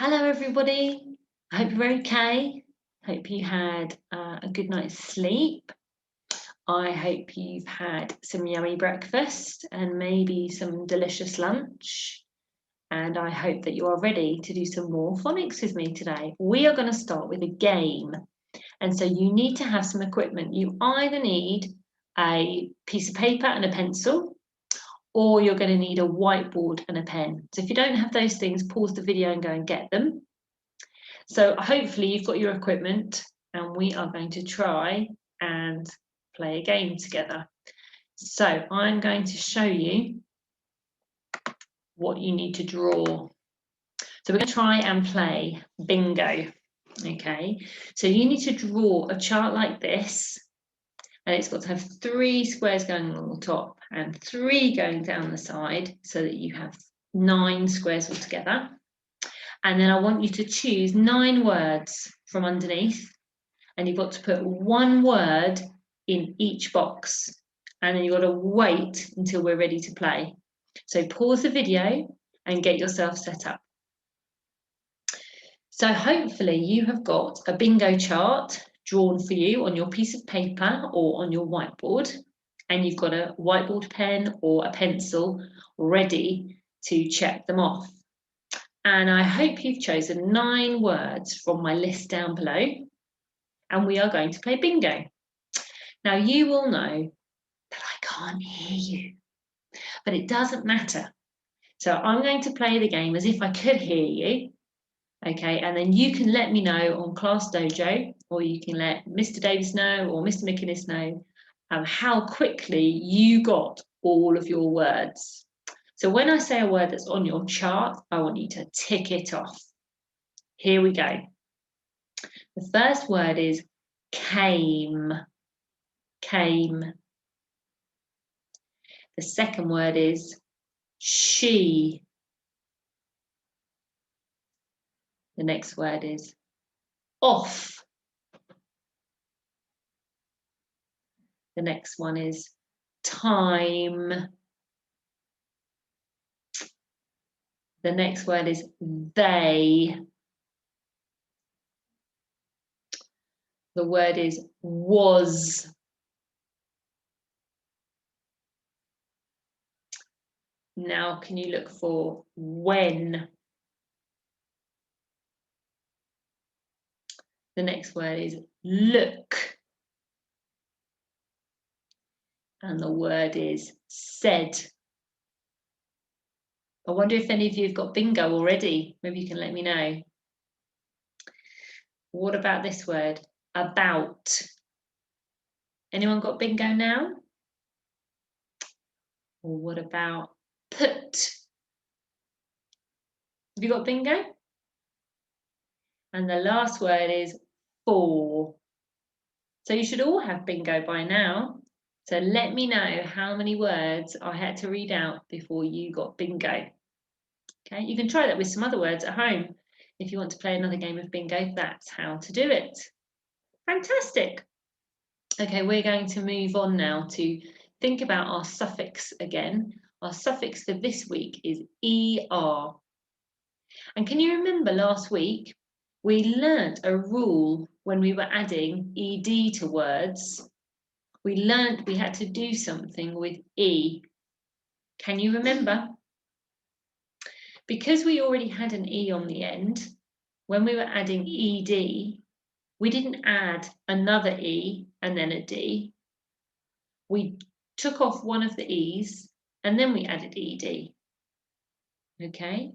Hello, everybody. I hope you're okay. Hope you had a good night's sleep. I hope you've had some yummy breakfast and maybe some delicious lunch. And I hope that you are ready to do some more phonics with me today. We are going to start with a game. And so you need to have some equipment. You either need a piece of paper and a pencil, or you're going to need a whiteboard and a pen. So if you don't have those things, pause the video and go and get them. So hopefully you've got your equipment and we are going to try and play a game together. So I'm going to show you what you need to draw. So we're going to try and play bingo. Okay, so you need to draw a chart like this, and it's got to have 3 squares going along the top and 3 going down the side, so that you have 9 squares altogether. And then I want you to choose 9 words from underneath, and you've got to put 1 word in each box, and then you've got to wait until we're ready to play. So pause the video and get yourself set up. So hopefully you have got a bingo chart drawn for you on your piece of paper or on your whiteboard, and you've got a whiteboard pen or a pencil ready to check them off. And I hope you've chosen 9 words from my list down below, and we are going to play bingo. Now you will know that I can't hear you, but it doesn't matter. So I'm going to play the game as if I could hear you, okay? And then you can let me know on Class Dojo, or you can let Mr. Davis know or Mr. McInnes know how quickly you got all of your words. So when I say a word that's on your chart, I want you to tick it off. Here we go. The first word is came. Came. The second word is she. The next word is off. The next one is time. The next word is they. The word is was. Now can you look for when? The next word is look. And the word is said. I wonder if any of you have got bingo already. Maybe you can let me know. What about this word? About. Anyone got bingo now? Or what about put? Have you got bingo? And the last word is for. So you should all have bingo by now. So let me know how many words I had to read out before you got bingo. Okay, you can try that with some other words at home. If you want to play another game of bingo, that's how to do it. Fantastic. Okay, we're going to move on now to think about our suffix again. Our suffix for this week is ER. And can you remember last week we learnt a rule when we were adding ED to words? We learnt we had to do something with E. Can you remember? Because we already had an E on the end, when we were adding ED, we didn't add another E and then a D. We took off one of the E's and then we added ED. Okay?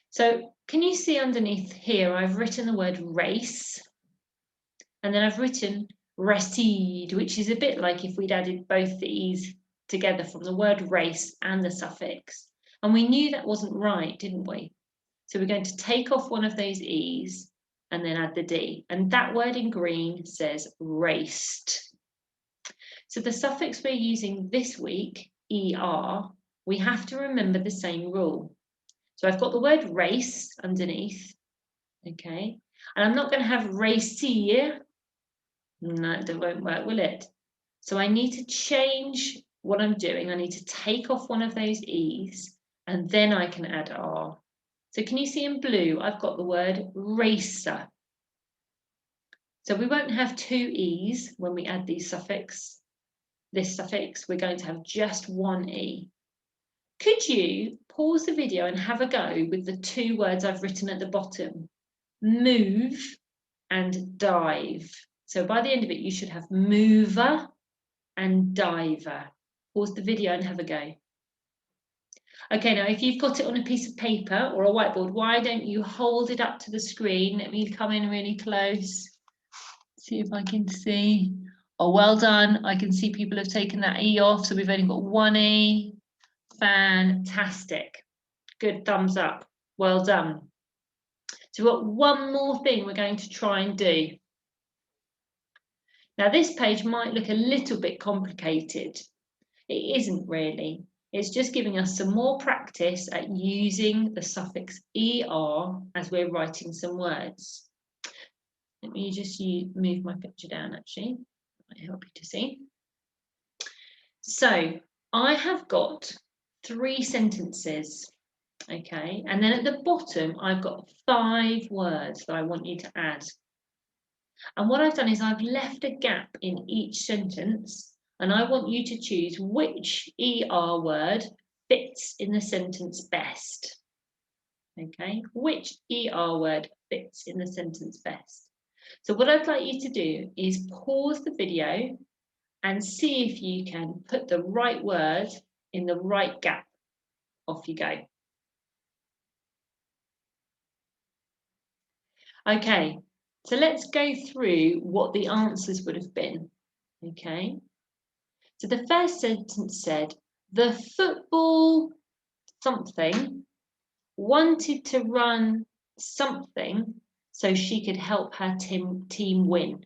So can you see underneath here, I've written the word race, and then I've written recede, which is a bit like if we'd added both the E's together from the word race and the suffix. And we knew that wasn't right, didn't we? So we're going to take off one of those E's and then add the D. And that word in green says raced. So the suffix we're using this week, ER, we have to remember the same rule. So I've got the word race underneath, okay? And I'm not going to have racier. No, that won't work, will it? So I need to change what I'm doing. I need to take off one of those E's and then I can add R. So can you see in blue, I've got the word racer. So we won't have two E's when we add this suffix, we're going to have just one E. Could you pause the video and have a go with the two words I've written at the bottom? Move and dive. So by the end of it, you should have mover and diver. Pause the video and have a go. Okay, now if you've got it on a piece of paper or a whiteboard, why don't you hold it up to the screen? Let me come in really close. See if I can see. Oh, well done. I can see people have taken that E off, so we've only got one E. Fantastic. Good, thumbs up. Well done. So we've got one more thing we're going to try and do. Now this page might look a little bit complicated. It isn't really. It's just giving us some more practice at using the suffix ER as we're writing some words. Let me just move my picture down actually. That might help you to see. So I have got 3 sentences. Okay, and then at the bottom, I've got 5 words that I want you to add. And what I've done is I've left a gap in each sentence, and I want you to choose which ER word fits in the sentence best. Okay, which ER word fits in the sentence best. So what I'd like you to do is pause the video and see if you can put the right word in the right gap. Off you go. Okay, so let's go through what the answers would have been. Okay, so the first sentence said, the football something wanted to run something so she could help her team win.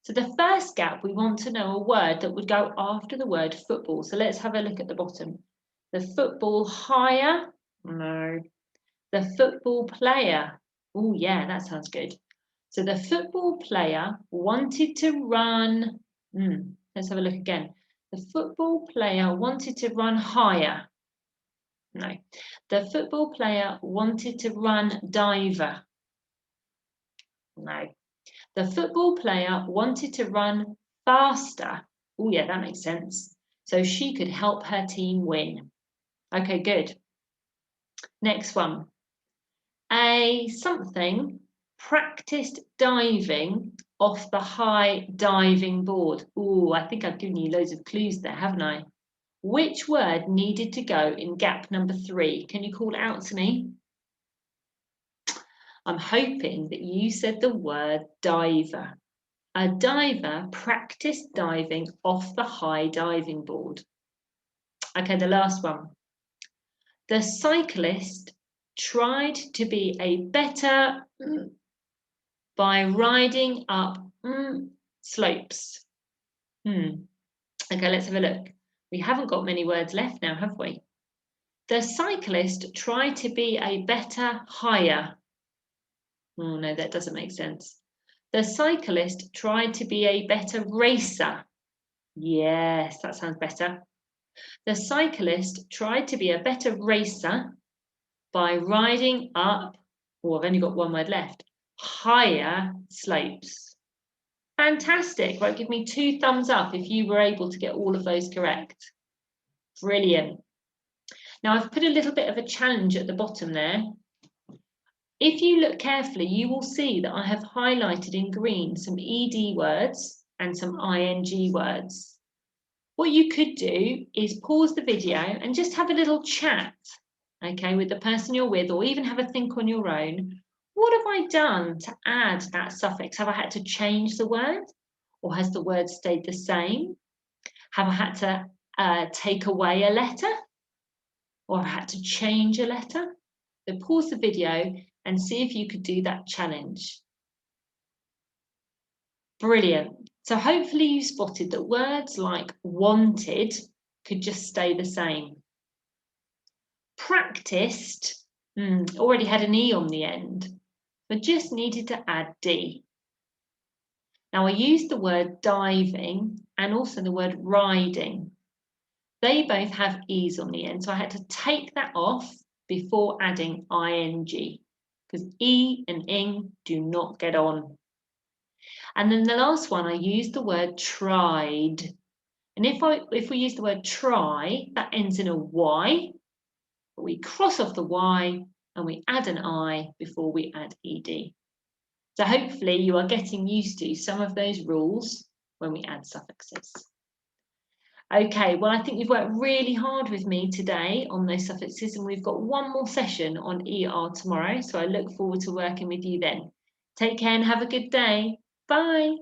So the first gap, we want to know a word that would go after the word football. So let's have a look at the bottom. The football hire, no. The football player, oh yeah, that sounds good. So the football player wanted to run, let's have a look again. The football player wanted to run higher. No. The football player wanted to run diver. No. The football player wanted to run faster. Oh yeah, that makes sense. So she could help her team win. Okay, good. Next one. A something practiced diving off the high diving board. Oh, I think I've given you loads of clues there, haven't I? Which word needed to go in gap number 3? Can you call it out to me? I'm hoping that you said the word diver. A diver practiced diving off the high diving board. Okay, the last one. The cyclist tried to be a better by riding up slopes. Okay, let's have a look. We haven't got many words left now, have we? The cyclist tried to be a better higher. Oh no, that doesn't make sense. The cyclist tried to be a better racer. Yes, that sounds better. The cyclist tried to be a better racer by riding up, I've only got one word left, higher slopes. Fantastic. Right, give me 2 thumbs up if you were able to get all of those correct. Brilliant. Now I've put a little bit of a challenge at the bottom there. If you look carefully, you will see that I have highlighted in green some ED words and some ING words. What you could do is pause the video and just have a little chat, okay, with the person you're with, or even have a think on your own. What have I done to add that suffix? Have I had to change the word? Or has the word stayed the same? Have I had to take away a letter? Or have I had to change a letter? So pause the video and see if you could do that challenge. Brilliant. So hopefully you spotted that words like wanted could just stay the same. Practiced already had an E on the end, but just needed to add D. Now I used the word diving and also the word riding. They both have E's on the end, so I had to take that off before adding ing, because e and ing do not get on. And then the last one, I used the word tried. And if we use the word try, that ends in a y, but we cross off the y and we add an I before we add ed. So hopefully you are getting used to some of those rules when we add suffixes. Okay, well, I think you've worked really hard with me today on those suffixes, and we've got one more session on ER tomorrow, so I look forward to working with you then. Take care and have a good day. Bye.